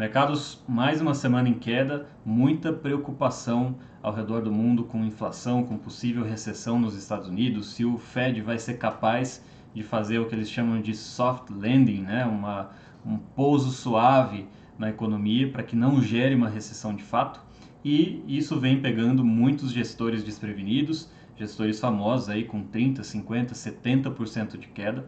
Mercados mais uma semana em queda, muita preocupação ao redor do mundo com inflação, com possível recessão nos Estados Unidos, se o Fed vai ser capaz de fazer o que eles chamam de soft landing, né? Um pouso suave na economia para que não gere uma recessão de fato. E isso vem pegando muitos gestores desprevenidos, gestores famosos aí com 30, 50, 70% de queda,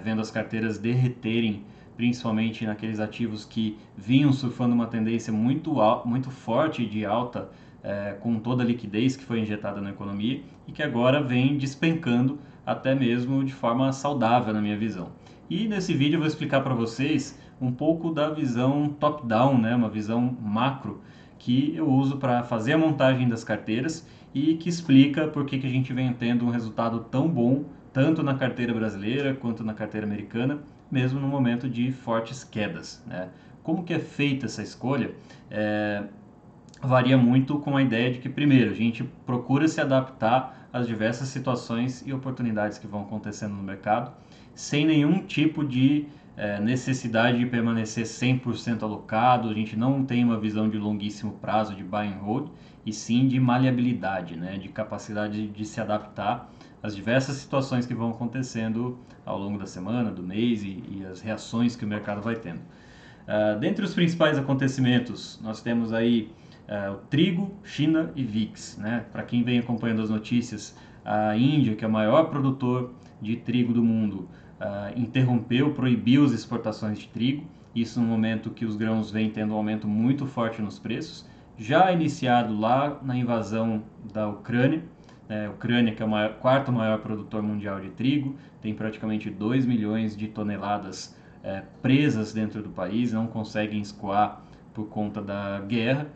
vendo as carteiras derreterem, principalmente naqueles ativos que vinham surfando uma tendência muito forte de alta, com toda a liquidez que foi injetada na economia e que agora vem despencando até mesmo de forma saudável na minha visão. E nesse vídeo eu vou explicar para vocês um pouco da visão top-down, né, uma visão macro que eu uso para fazer a montagem das carteiras e que explica por que a gente vem tendo um resultado tão bom, tanto na carteira brasileira quanto na carteira americana, mesmo no momento de fortes quedas, né? Como que é feita essa escolha? Varia muito com a ideia de que, primeiro, a gente procura se adaptar às diversas situações e oportunidades que vão acontecendo no mercado, sem nenhum tipo de necessidade de permanecer 100% alocado. A gente não tem uma visão de longuíssimo prazo de buy and hold, e sim de maleabilidade, né? De capacidade de se adaptar às diversas situações que vão acontecendo ao longo da semana, do mês e as reações que o mercado vai tendo. Dentre os principais acontecimentos, nós temos aí o trigo, China e VIX, né? Para quem vem acompanhando as notícias, a Índia, que é o maior produtor de trigo do mundo, proibiu as exportações de trigo. Isso no momento que os grãos vêm tendo um aumento muito forte nos preços, já iniciado lá na invasão da Ucrânia. A Ucrânia, que é o quarto maior produtor mundial de trigo, tem praticamente 2 milhões de toneladas presas dentro do país, não conseguem escoar por conta da guerra,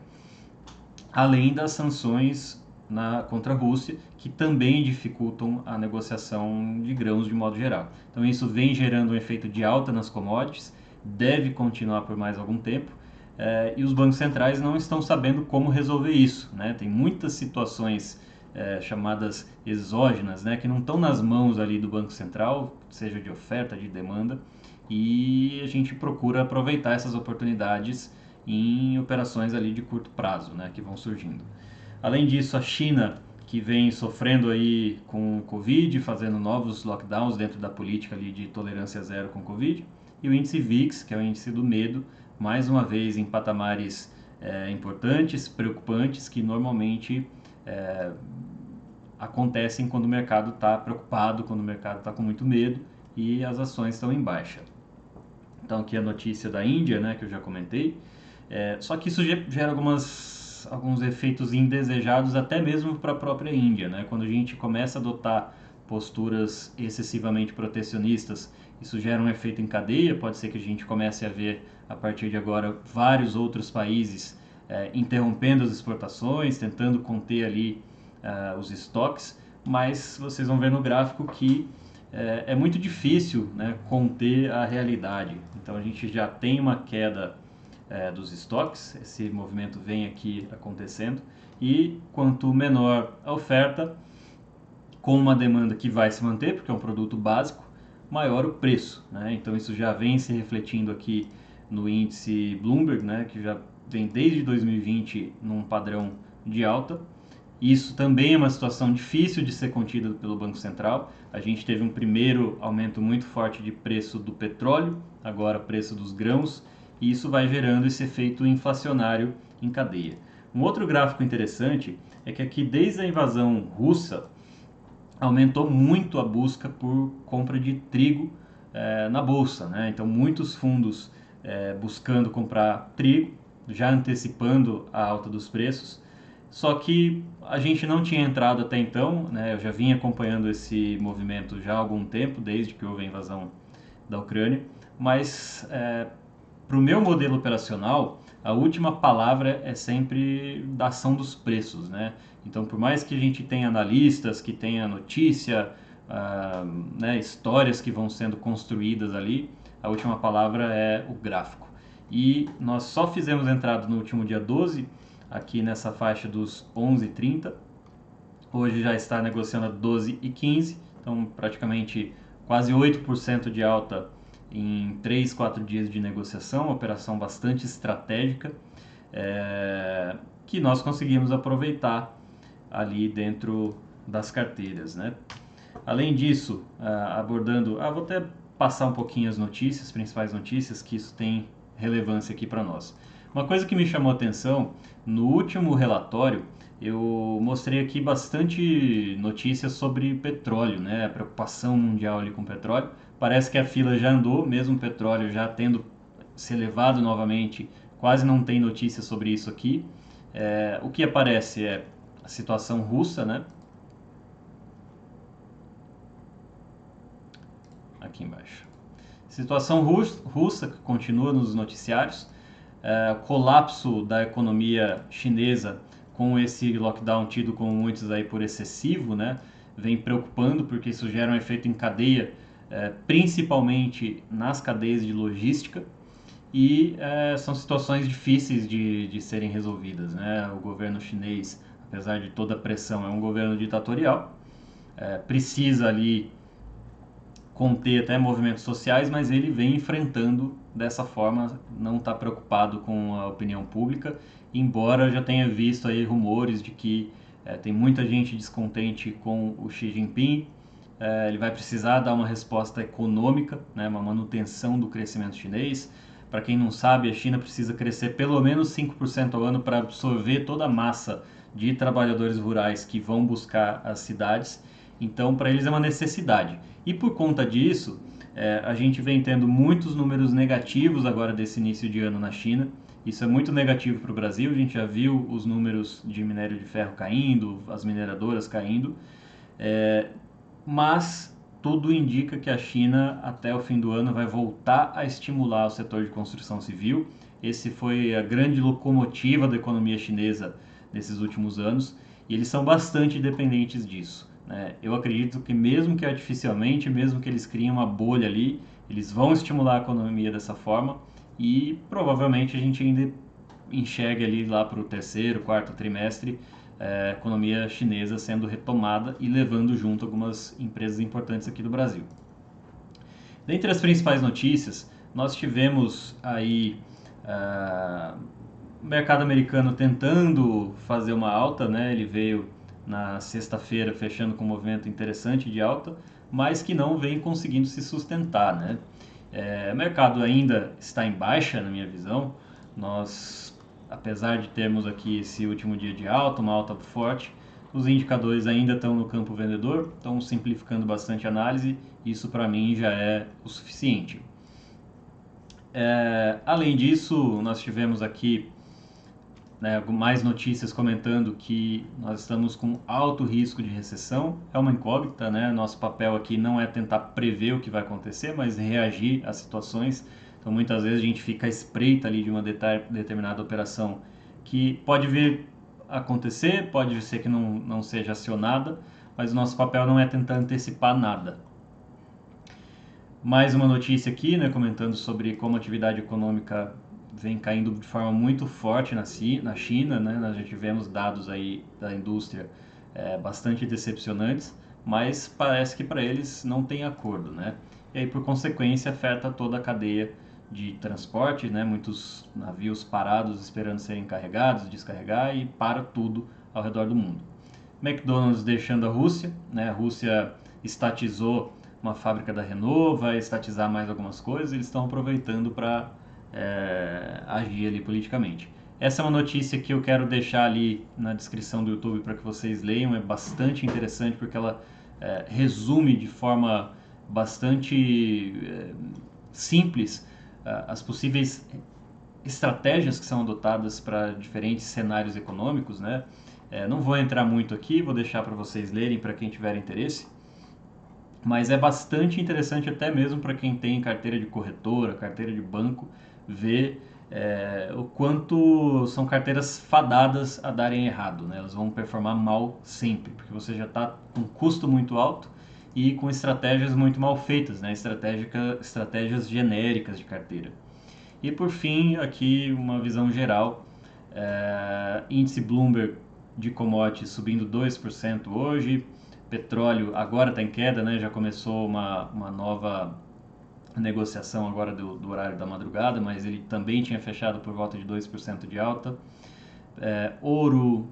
além das sanções contra a Rússia, que também dificultam a negociação de grãos de modo geral. Então isso vem gerando um efeito de alta nas commodities, deve continuar por mais algum tempo, e os bancos centrais não estão sabendo como resolver isso, né? Tem muitas situações chamadas exógenas, né, que não estão nas mãos ali do Banco Central, seja de oferta, de demanda, e a gente procura aproveitar essas oportunidades em operações ali de curto prazo, né, que vão surgindo. Além disso, a China, que vem sofrendo aí com o Covid, fazendo novos lockdowns dentro da política ali de tolerância zero com o Covid, e o índice VIX, que é o índice do medo, mais uma vez em patamares importantes, preocupantes, que normalmente acontecem quando o mercado está preocupado, quando o mercado está com muito medo e as ações estão em baixa. Então aqui a notícia da Índia, né, que eu já comentei. Só que isso gera alguns efeitos indesejados até mesmo para a própria Índia, né? Quando a gente começa a adotar posturas excessivamente protecionistas, isso gera um efeito em cadeia. Pode ser que a gente comece a ver a partir de agora vários outros países interrompendo as exportações, tentando conter ali os estoques, mas vocês vão ver no gráfico que é muito difícil, né, conter a realidade. Então a gente já tem uma queda dos estoques, esse movimento vem aqui acontecendo, e quanto menor a oferta, com uma demanda que vai se manter, porque é um produto básico, maior o preço, né? Então isso já vem se refletindo aqui no índice Bloomberg, né, que já vem desde 2020 num padrão de alta. Isso também é uma situação difícil de ser contida pelo Banco Central. A gente teve um primeiro aumento muito forte de preço do petróleo, agora preço dos grãos, e isso vai gerando esse efeito inflacionário em cadeia. Um outro gráfico interessante é que aqui, desde a invasão russa, aumentou muito a busca por compra de trigo na bolsa, né? Então muitos fundos buscando comprar trigo, já antecipando a alta dos preços. Só que a gente não tinha entrado até então, né? Eu já vinha acompanhando esse movimento já há algum tempo, desde que houve a invasão da Ucrânia, mas para o meu modelo operacional, a última palavra é sempre da ação dos preços, né? Então, por mais que a gente tenha analistas, que tenha notícia, né, histórias que vão sendo construídas ali, a última palavra é o gráfico. E nós só fizemos entrada no último dia 12, aqui nessa faixa dos 11,30. Hoje já está negociando a 12,15, então praticamente quase 8% de alta em 3, 4 dias de negociação, uma operação bastante estratégica, que nós conseguimos aproveitar ali dentro das carteiras, né? Além disso, abordando, vou até passar um pouquinho as notícias, principais notícias, que isso tem relevância aqui para nós. Uma coisa que me chamou a atenção, no último relatório, eu mostrei aqui bastante notícias sobre petróleo, né? A preocupação mundial ali com petróleo. Parece que a fila já andou, mesmo o petróleo já tendo se elevado novamente, quase não tem notícia sobre isso aqui. O que aparece é a situação russa, né? Aqui embaixo. Situação russa que continua nos noticiários, colapso da economia chinesa com esse lockdown tido com muitos aí por excessivo, né? Vem preocupando porque isso gera um efeito em cadeia, principalmente nas cadeias de logística, e são situações difíceis de serem resolvidas, né? O governo chinês, apesar de toda a pressão, é um governo ditatorial, precisa ali conter até movimentos sociais, mas ele vem enfrentando dessa forma, não está preocupado com a opinião pública, embora já tenha visto aí rumores de que tem muita gente descontente com o Xi Jinping, ele vai precisar dar uma resposta econômica, né, uma manutenção do crescimento chinês. Para quem não sabe, a China precisa crescer pelo menos 5% ao ano para absorver toda a massa de trabalhadores rurais que vão buscar as cidades. Então, para eles é uma necessidade. E por conta disso, a gente vem tendo muitos números negativos agora desse início de ano na China. Isso é muito negativo para o Brasil. A gente já viu os números de minério de ferro caindo, as mineradoras caindo. Mas tudo indica que a China, até o fim do ano, vai voltar a estimular o setor de construção civil. Esse foi a grande locomotiva da economia chinesa nesses últimos anos e eles são bastante dependentes disso. Eu acredito que mesmo que artificialmente, mesmo que eles criem uma bolha ali, eles vão estimular a economia dessa forma e provavelmente a gente ainda enxerga ali lá para o terceiro, quarto trimestre a economia chinesa sendo retomada e levando junto algumas empresas importantes aqui do Brasil. Dentre as principais notícias, nós tivemos aí o mercado americano tentando fazer uma alta, né? Ele veio na sexta-feira fechando com um movimento interessante de alta, mas que não vem conseguindo se sustentar, né? O mercado ainda está em baixa, na minha visão. Nós, apesar de termos aqui esse último dia de alta, uma alta forte, os indicadores ainda estão no campo vendedor, estão simplificando bastante a análise. Isso para mim já é o suficiente. Além disso, nós tivemos aqui mais notícias comentando que nós estamos com alto risco de recessão. É uma incógnita, né? Nosso papel aqui não é tentar prever o que vai acontecer, mas reagir às situações. Então, muitas vezes a gente fica à espreita ali de uma determinada operação que pode vir a acontecer, pode ser que não seja acionada, mas o nosso papel não é tentar antecipar nada. Mais uma notícia aqui, né, comentando sobre como a atividade econômica vem caindo de forma muito forte na China, né? Nós já tivemos dados aí da indústria bastante decepcionantes, mas parece que para eles não tem acordo, né? E aí, por consequência, afeta toda a cadeia de transporte, né? Muitos navios parados esperando serem carregados, descarregar e para tudo ao redor do mundo. McDonald's deixando a Rússia, né? A Rússia estatizou uma fábrica da Renault, vai estatizar mais algumas coisas, eles estão aproveitando para agir ali politicamente. Essa é uma notícia que eu quero deixar ali na descrição do YouTube para que vocês leiam, é bastante interessante porque ela resume de forma bastante simples as possíveis estratégias que são adotadas para diferentes cenários econômicos, né? Não vou entrar muito aqui, vou deixar para vocês lerem para quem tiver interesse, mas é bastante interessante até mesmo para quem tem carteira de corretora, carteira de banco, ver o quanto são carteiras fadadas a darem errado, né? Elas vão performar mal sempre, porque você já está com um custo muito alto e com estratégias muito mal feitas, né? Estratégias genéricas de carteira. E por fim, aqui uma visão geral, índice Bloomberg de commodities subindo 2% hoje, petróleo agora está em queda, né? Já começou uma nova a negociação agora do horário da madrugada, mas ele também tinha fechado por volta de 2% de alta. Ouro,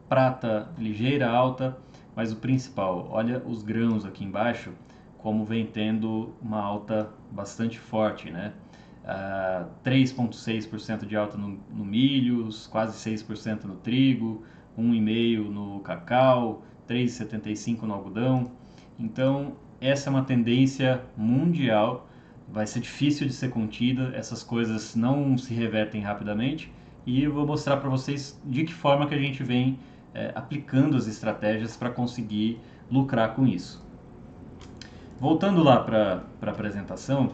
prata, ligeira alta, mas o principal, olha os grãos aqui embaixo, como vem tendo uma alta bastante forte, né? 3,6% de alta no milho, quase 6% no trigo, 1,5% no cacau, 3,75% no algodão. Então, essa é uma tendência mundial, vai ser difícil de ser contida, essas coisas não se revertem rapidamente, e eu vou mostrar para vocês de que forma que a gente vem aplicando as estratégias para conseguir lucrar com isso. Voltando lá para a apresentação,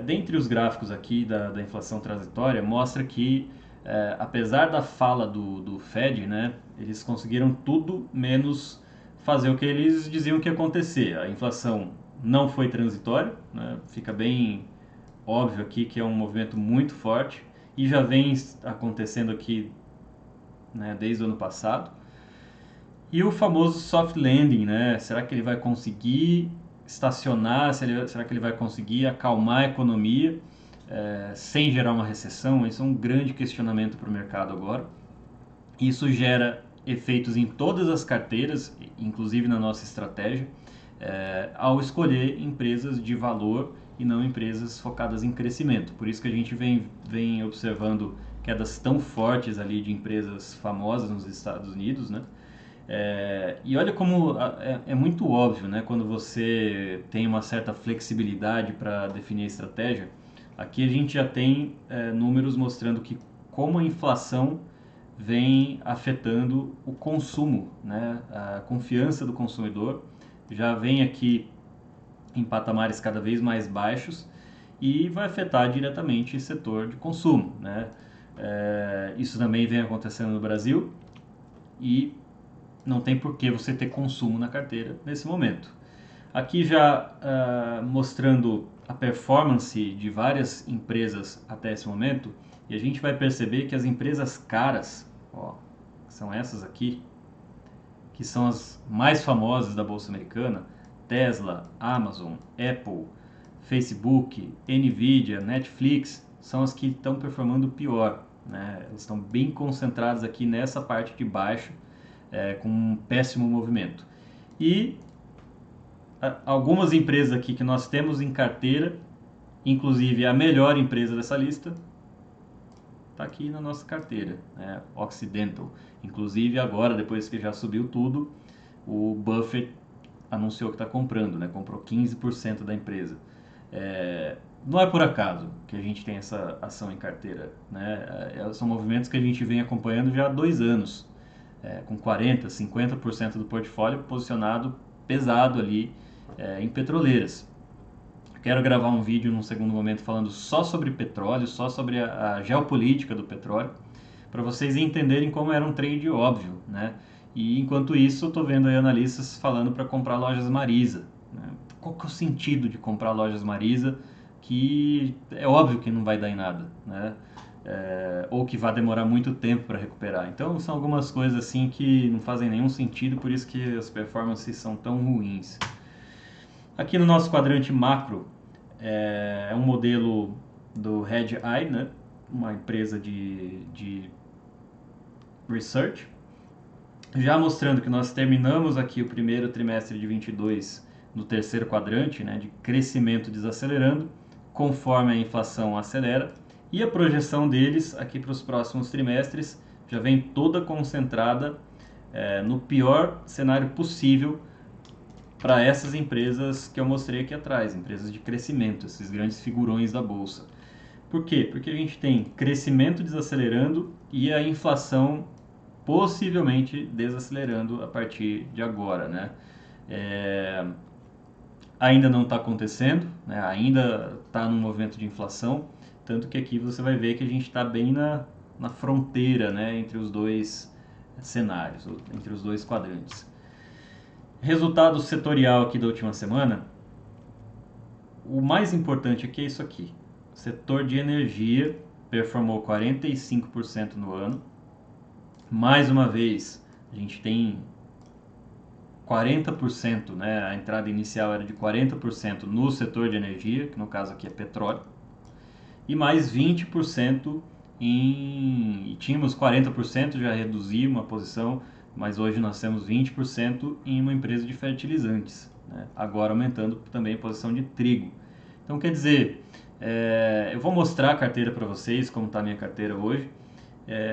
dentre os gráficos aqui da inflação transitória, mostra que, apesar da fala do Fed, né, eles conseguiram tudo menos fazer o que eles diziam que ia acontecer. A inflação não foi transitória, né, fica bem óbvio aqui que é um movimento muito forte e já vem acontecendo aqui, né, desde o ano passado. E o famoso soft landing, né? Será que ele vai conseguir estacionar? Será que ele vai conseguir acalmar a economia sem gerar uma recessão? Isso é um grande questionamento para o mercado agora. Isso gera efeitos em todas as carteiras, inclusive na nossa estratégia, ao escolher empresas de valor e não empresas focadas em crescimento. Por isso que a gente vem observando quedas tão fortes ali de empresas famosas nos Estados Unidos, né? E olha como é muito óbvio, né? Quando você tem uma certa flexibilidade para definir a estratégia. Aqui a gente já tem números mostrando que como a inflação vem afetando o consumo, né? A confiança do consumidor já vem aqui em patamares cada vez mais baixos e vai afetar diretamente o setor de consumo, né? Isso também vem acontecendo no Brasil e não tem por que você ter consumo na carteira nesse momento. Aqui já mostrando a performance de várias empresas até esse momento, e a gente vai perceber que as empresas caras, ó, são essas aqui, que são as mais famosas da Bolsa Americana, Tesla, Amazon, Apple, Facebook, Nvidia, Netflix, são as que estão performando pior, né? Elas estão bem concentradas aqui nessa parte de baixo, com um péssimo movimento. E algumas empresas aqui que nós temos em carteira, inclusive a melhor empresa dessa lista, está aqui na nossa carteira, né? Occidental. Inclusive agora, depois que já subiu tudo, o Buffett anunciou que está comprando, né? Comprou 15% da empresa. Não é por acaso que a gente tem essa ação em carteira, né? São movimentos que a gente vem acompanhando já há 2 anos, com 40%, 50% do portfólio posicionado pesado ali em petroleiras. Quero gravar um vídeo num segundo momento falando só sobre petróleo, só sobre a geopolítica do petróleo, para vocês entenderem como era um trade óbvio, né? E enquanto isso, eu estou vendo aí analistas falando para comprar lojas Marisa, né? Qual que é o sentido de comprar lojas Marisa, que é óbvio que não vai dar em nada, né? Ou que vai demorar muito tempo para recuperar. Então são algumas coisas assim que não fazem nenhum sentido, por isso que as performances são tão ruins. Aqui no nosso quadrante macro é um modelo do Red Eye, né? Uma empresa de research, já mostrando que nós terminamos aqui o primeiro trimestre de 22 no terceiro quadrante, né, de crescimento desacelerando, conforme a inflação acelera, e a projeção deles aqui para os próximos trimestres já vem toda concentrada no pior cenário possível para essas empresas que eu mostrei aqui atrás, empresas de crescimento, esses grandes figurões da bolsa. Por quê? Porque a gente tem crescimento desacelerando e a inflação possivelmente desacelerando a partir de agora, né? Ainda não está acontecendo, né? Ainda está num movimento de inflação, tanto que aqui você vai ver que a gente está bem na fronteira, né, entre os dois cenários, entre os dois quadrantes. Resultado setorial aqui da última semana, o mais importante aqui é isso aqui. O setor de energia performou 45% no ano. Mais uma vez, a gente tem 40%, né, a entrada inicial era de 40% no setor de energia, que no caso aqui é petróleo, e mais 20% em... Tínhamos 40%, já reduzi uma posição, mas hoje nós temos 20% em uma empresa de fertilizantes, né? Agora aumentando também a posição de trigo. Então quer dizer, eu vou mostrar a carteira para vocês, como está a minha carteira hoje.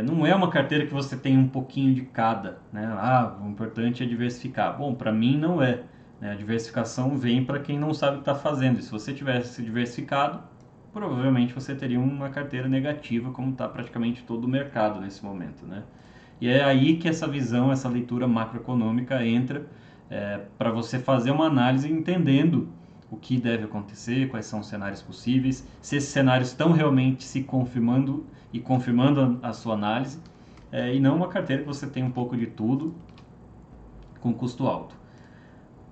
Não é uma carteira que você tem um pouquinho de cada, né? O importante é diversificar. Bom, para mim não é, né? A diversificação vem para quem não sabe o que está fazendo. E se você tivesse diversificado, provavelmente você teria uma carteira negativa, como está praticamente todo o mercado nesse momento, né? E é aí que essa visão, essa leitura macroeconômica entra, para você fazer uma análise entendendo o que deve acontecer, quais são os cenários possíveis, se esses cenários estão realmente se confirmando e confirmando a sua análise, e não uma carteira que você tem um pouco de tudo com custo alto.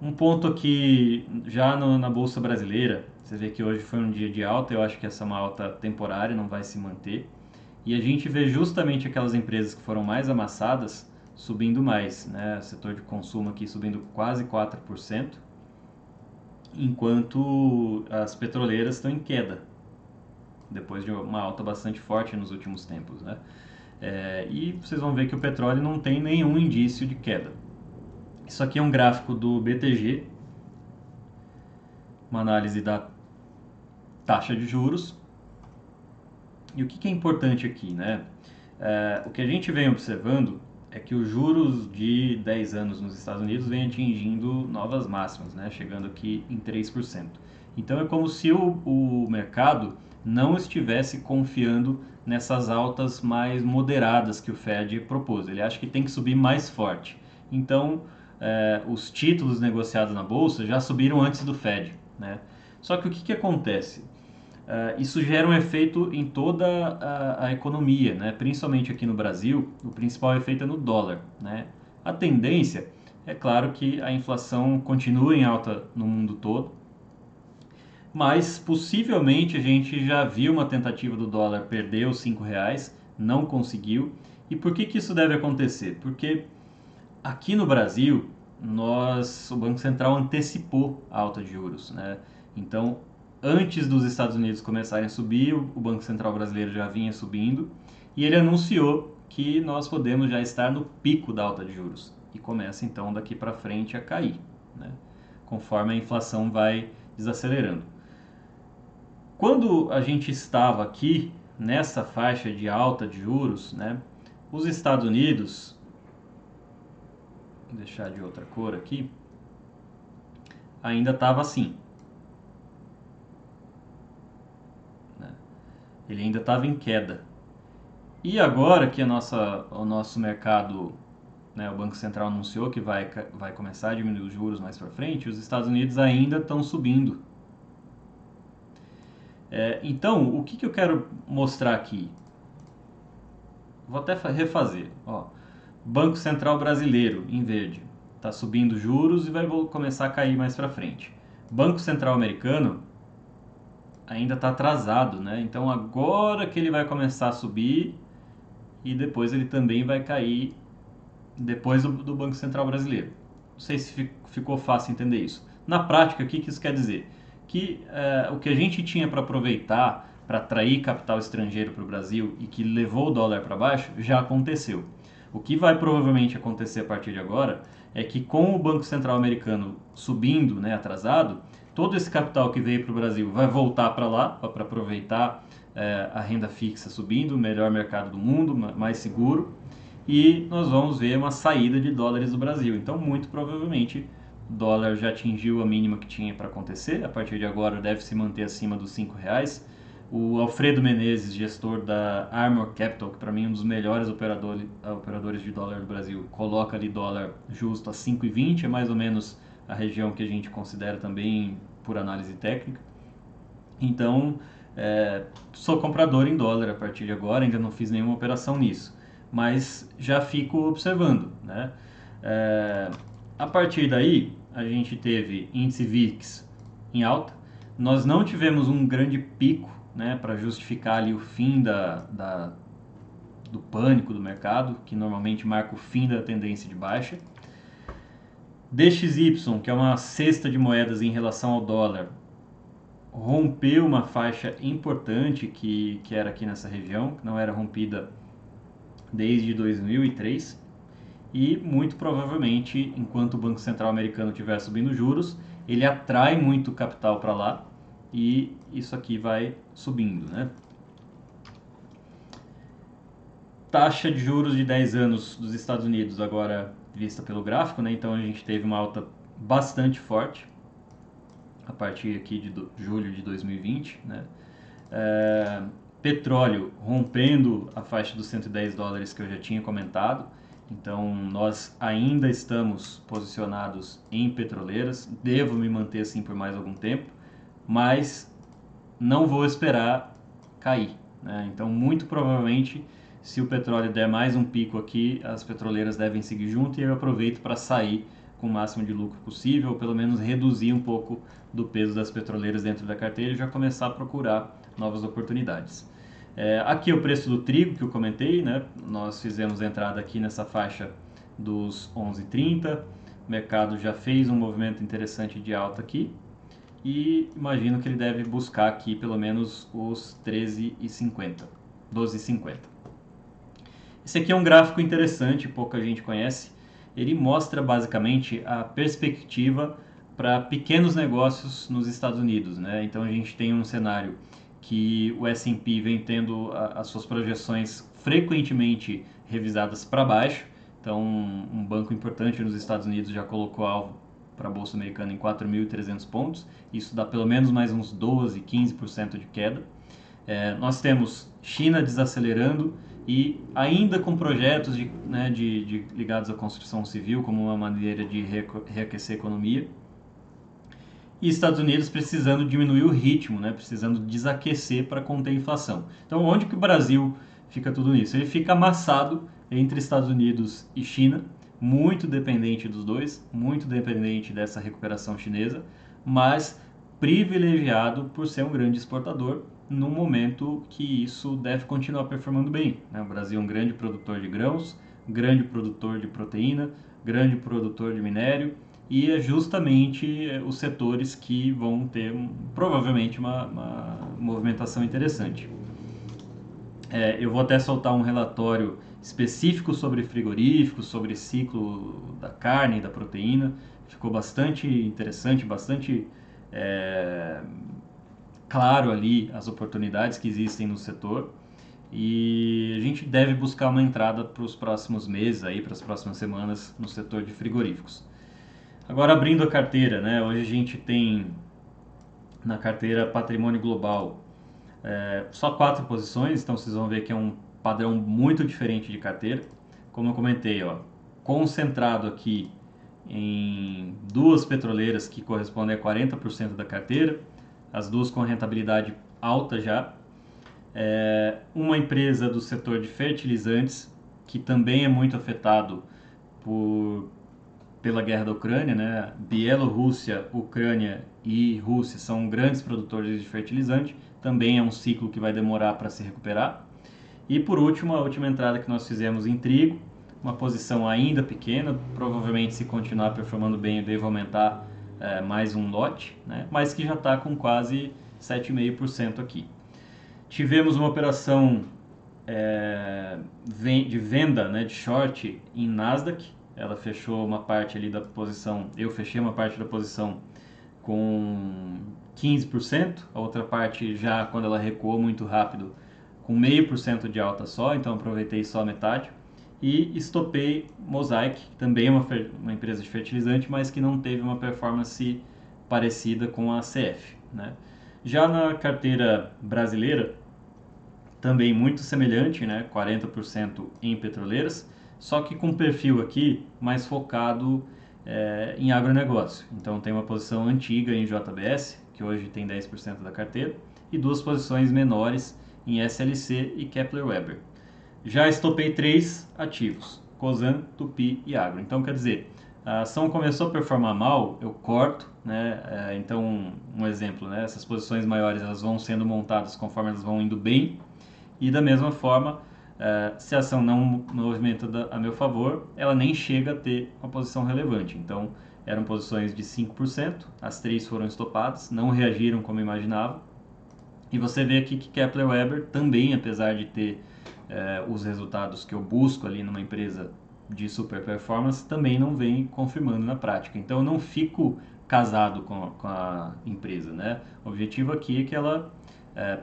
Um ponto aqui, já na Bolsa Brasileira, você vê que hoje foi um dia de alta, eu acho que essa é uma alta temporária, não vai se manter. E a gente vê justamente aquelas empresas que foram mais amassadas subindo mais, né? O setor de consumo aqui subindo quase 4%, enquanto as petroleiras estão em queda, depois de uma alta bastante forte nos últimos tempos, né? E vocês vão ver que o petróleo não tem nenhum indício de queda. Isso aqui é um gráfico do BTG, uma análise da taxa de juros. E o que é importante aqui, né? O que a gente vem observando é que os juros de 10 anos nos Estados Unidos vem atingindo novas máximas, né? Chegando aqui em 3%. Então é como se o mercado não estivesse confiando nessas altas mais moderadas que o Fed propôs. Ele acha que tem que subir mais forte. Então, os títulos negociados na bolsa já subiram antes do Fed, né? Só que o que acontece? Isso gera um efeito em toda a economia, né? Principalmente aqui no Brasil, o principal efeito é no dólar, né? A tendência é claro que a inflação continua em alta no mundo todo, mas possivelmente a gente já viu uma tentativa do dólar perder os R$ 5, não conseguiu. E por que isso deve acontecer? Porque aqui no Brasil, o Banco Central antecipou a alta de juros, né? Então, antes dos Estados Unidos começarem a subir, o Banco Central brasileiro já vinha subindo e ele anunciou que nós podemos já estar no pico da alta de juros e começa então daqui para frente a cair, né? Conforme a inflação vai desacelerando. Quando a gente estava aqui nessa faixa de alta de juros, né, os Estados Unidos, vou deixar de outra cor aqui, ainda estava assim, né? Ele ainda estava em queda. E agora que o nosso mercado, né, o Banco Central anunciou que vai começar a diminuir os juros mais para frente, os Estados Unidos ainda estão subindo. Então, o que eu quero mostrar aqui? Vou até refazer. Ó, Banco Central Brasileiro, em verde, está subindo juros e vai começar a cair mais para frente. Banco Central Americano ainda está atrasado, né? Então agora que ele vai começar a subir e depois ele também vai cair depois do Banco Central Brasileiro. Não sei se ficou fácil entender isso. Na prática, o que isso quer dizer? Que o que a gente tinha para aproveitar para atrair capital estrangeiro para o Brasil e que levou o dólar para baixo já aconteceu. O que vai provavelmente acontecer a partir de agora é que com o Banco Central americano subindo, né, atrasado, todo esse capital que veio para o Brasil vai voltar para lá para aproveitar a renda fixa subindo, o melhor mercado do mundo, mais seguro, e nós vamos ver uma saída de dólares do Brasil. Então, muito provavelmente, o dólar já atingiu a mínima que tinha para acontecer, a partir de agora deve se manter acima dos R$ 5. O Alfredo Menezes, gestor da Armor Capital, que para mim é um dos melhores operadores de dólar do Brasil, coloca ali dólar justo a 5,20, é mais ou menos a região que a gente considera também por análise técnica. Então, sou comprador em dólar a partir de agora, ainda não fiz nenhuma operação nisso, mas já fico observando, né? A partir daí, a gente teve índice VIX em alta, nós não tivemos um grande pico, né, para justificar ali o fim do pânico do mercado, que normalmente marca o fim da tendência de baixa. DXY, que é uma cesta de moedas em relação ao dólar, rompeu uma faixa importante que era aqui nessa região, que não era rompida desde 2003. E muito provavelmente, enquanto o Banco Central americano estiver subindo juros, ele atrai muito capital para lá e isso aqui vai subindo, né? Taxa de juros de 10 anos dos Estados Unidos agora vista pelo gráfico, né? Então a gente teve uma alta bastante forte a partir aqui de julho de 2020, né? Petróleo rompendo a faixa dos 110 dólares que eu já tinha comentado. Então nós ainda estamos posicionados em petroleiras. Devo me manter assim por mais algum tempo, mas não vou esperar cair, né? Então muito provavelmente, se o petróleo der mais um pico aqui, as petroleiras devem seguir junto e eu aproveito para sair com o máximo de lucro possível, ou pelo menos reduzir um pouco do peso das petroleiras dentro da carteira e já começar a procurar novas oportunidades. Aqui é o preço do trigo que eu comentei, né? Nós fizemos a entrada aqui nessa faixa dos 11,30, o mercado já fez um movimento interessante de alta aqui e imagino que ele deve buscar aqui pelo menos os 13,50, 12,50. Esse aqui é um gráfico interessante, pouca gente conhece. Ele mostra basicamente a perspectiva para pequenos negócios nos Estados Unidos, né? Então a gente tem um cenário que o S&P vem tendo as suas projeções frequentemente revisadas para baixo. Então um banco importante nos Estados Unidos já colocou alvo para a Bolsa Americana em 4.300 pontos. Isso dá pelo menos mais uns 12, 15% de queda. Nós temos China desacelerando e ainda com projetos ligados à construção civil como uma maneira de reaquecer a economia. E Estados Unidos precisando diminuir o ritmo, né, precisando desaquecer para conter a inflação. Então, onde que o Brasil fica tudo nisso? Ele fica amassado entre Estados Unidos e China, muito dependente dos dois, muito dependente dessa recuperação chinesa, mas privilegiado por ser um grande exportador num momento que isso deve continuar performando bem, né? O Brasil é um grande produtor de grãos, grande produtor de proteína, grande produtor de minério, e é justamente os setores que vão ter provavelmente uma movimentação interessante. Eu vou até soltar um relatório específico sobre frigoríficos, sobre ciclo da carne e da proteína. Ficou bastante interessante, bastante claro ali as oportunidades que existem no setor. E a gente deve buscar uma entrada para os próximos meses, para as próximas semanas, no setor de frigoríficos. Agora abrindo a carteira, né? Hoje a gente tem na carteira Patrimônio Global só 4 posições, então vocês vão ver que é um padrão muito diferente de carteira. Como eu comentei, concentrado aqui em 2 petroleiras que correspondem a 40% da carteira, as 2 com rentabilidade alta já. Uma empresa do setor de fertilizantes, que também é muito afetado pela guerra da Ucrânia, né? Bielorrússia, Ucrânia e Rússia são grandes produtores de fertilizante, também é um ciclo que vai demorar para se recuperar. E por último, a última entrada que nós fizemos em trigo, uma posição ainda pequena, provavelmente se continuar performando bem eu devo aumentar mais um lote, né? Mas que já está com quase 7,5% aqui. Tivemos uma operação de venda, né, de short em Nasdaq. Ela fechou uma parte ali da posição, eu fechei uma parte da posição com 15%, a outra parte já quando ela recuou muito rápido com 0,5% de alta só, então aproveitei só a metade. E estopei Mosaic, também é uma empresa de fertilizante, mas que não teve uma performance parecida com a CF, né? Já na carteira brasileira, também muito semelhante, né? 40% em petroleiras, só que com perfil aqui mais focado em agronegócio. Então tem uma posição antiga em JBS, que hoje tem 10% da carteira, e 2 posições menores em SLC e Kepler Weber. Já estopei 3 ativos, Cosan, Tupi e Agro. Então quer dizer, a ação começou a performar mal, eu corto, né? Então um exemplo, né? Essas posições maiores elas vão sendo montadas conforme elas vão indo bem, e da mesma forma, se a ação não movimenta a meu favor, ela nem chega a ter uma posição relevante. Então, eram posições de 5%, as 3 foram estopadas, não reagiram como imaginava. E você vê aqui que Kepler Weber também, apesar de ter os resultados que eu busco ali numa empresa de super performance, também não vem confirmando na prática. Então eu não fico casado com a empresa, né? O objetivo aqui é que ela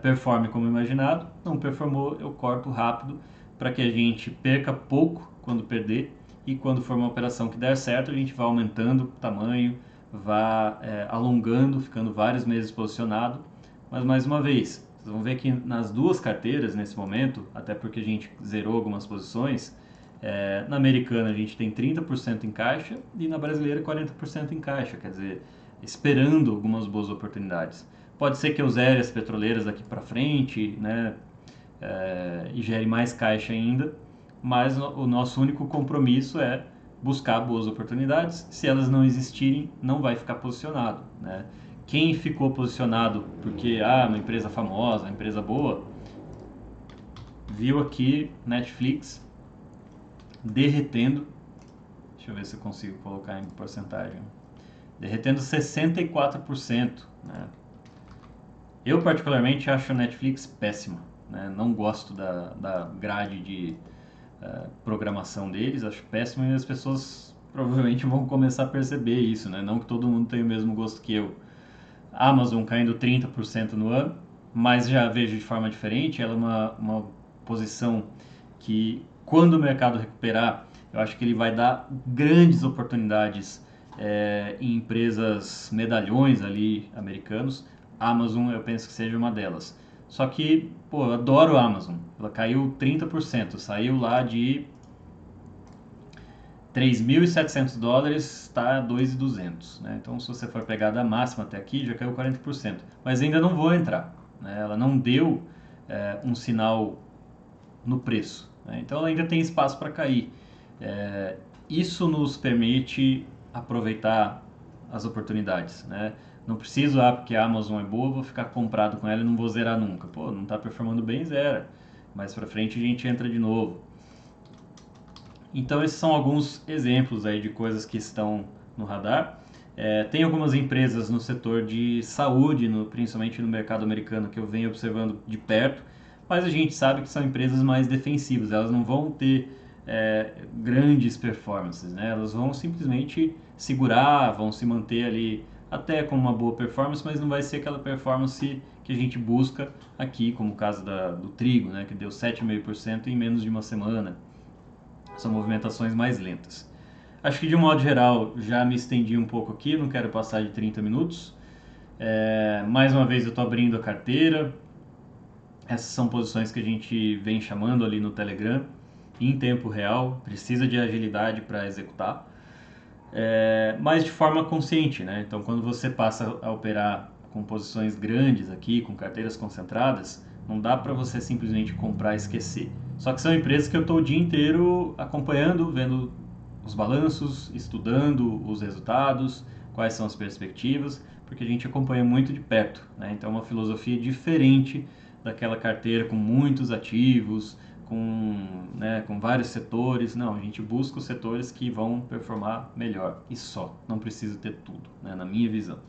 performe como imaginado, não performou, eu corto rápido para que a gente perca pouco quando perder e quando for uma operação que der certo, a gente vai aumentando o tamanho, vá alongando, ficando vários meses posicionado. Mas mais uma vez, vocês vão ver que nas duas carteiras nesse momento, até porque a gente zerou algumas posições, na americana a gente tem 30% em caixa e na brasileira 40% em caixa, quer dizer, esperando algumas boas oportunidades. Pode ser que eu zere as petroleiras daqui para frente, né, e gere mais caixa ainda, mas o nosso único compromisso é buscar boas oportunidades. Se elas não existirem, não vai ficar posicionado, né? Quem ficou posicionado porque uma empresa famosa, uma empresa boa, viu aqui Netflix derretendo, deixa eu ver se eu consigo colocar em porcentagem, derretendo 64%, né? Eu particularmente acho a Netflix péssima, né? Não gosto da grade de programação deles, acho péssimo, e as pessoas provavelmente vão começar a perceber isso, né? Não que todo mundo tenha o mesmo gosto que eu. Amazon caindo 30% no ano, mas já vejo de forma diferente. Ela é uma posição que, quando o mercado recuperar, eu acho que ele vai dar grandes oportunidades em empresas medalhões ali americanos. A Amazon eu penso que seja uma delas. Só que, pô, eu adoro a Amazon. Ela caiu 30%, saiu lá de $3.700, está 2.200, né? Então, se você for pegar da máxima até aqui, já caiu 40%. Mas ainda não vou entrar, né? Ela não deu um sinal no preço, né? Então, ela ainda tem espaço para cair. Isso nos permite aproveitar as oportunidades, né? Não preciso, porque a Amazon é boa, vou ficar comprado com ela e não vou zerar nunca. Pô, não está performando bem, zera. Mais para frente a gente entra de novo. Então esses são alguns exemplos aí de coisas que estão no radar. Tem algumas empresas no setor de saúde, principalmente no mercado americano, que eu venho observando de perto, mas a gente sabe que são empresas mais defensivas, elas não vão ter grandes performances, né? Elas vão simplesmente segurar, vão se manter ali até com uma boa performance, mas não vai ser aquela performance que a gente busca aqui, como o caso do trigo, né, que deu 7,5% em menos de uma semana. São movimentações mais lentas. Acho que de um modo geral já me estendi um pouco aqui, não quero passar de 30 minutos. Mais uma vez eu estou abrindo a carteira. Essas são posições que a gente vem chamando ali no Telegram, em tempo real, precisa de agilidade para executar, mas de forma consciente, né? Então quando você passa a operar com posições grandes aqui, com carteiras concentradas, não dá para você simplesmente comprar e esquecer. Só que são empresas que eu estou o dia inteiro acompanhando, vendo os balanços, estudando os resultados, quais são as perspectivas, porque a gente acompanha muito de perto, né? Então é uma filosofia diferente daquela carteira com muitos ativos, com vários setores. Não, a gente busca os setores que vão performar melhor e só, não precisa ter tudo, né, na minha visão.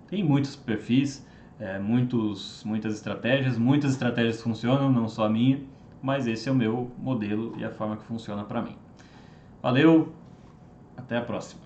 Tem muitos perfis, muitas estratégias funcionam, não só a minha, mas esse é o meu modelo e a forma que funciona para mim. Valeu, até a próxima.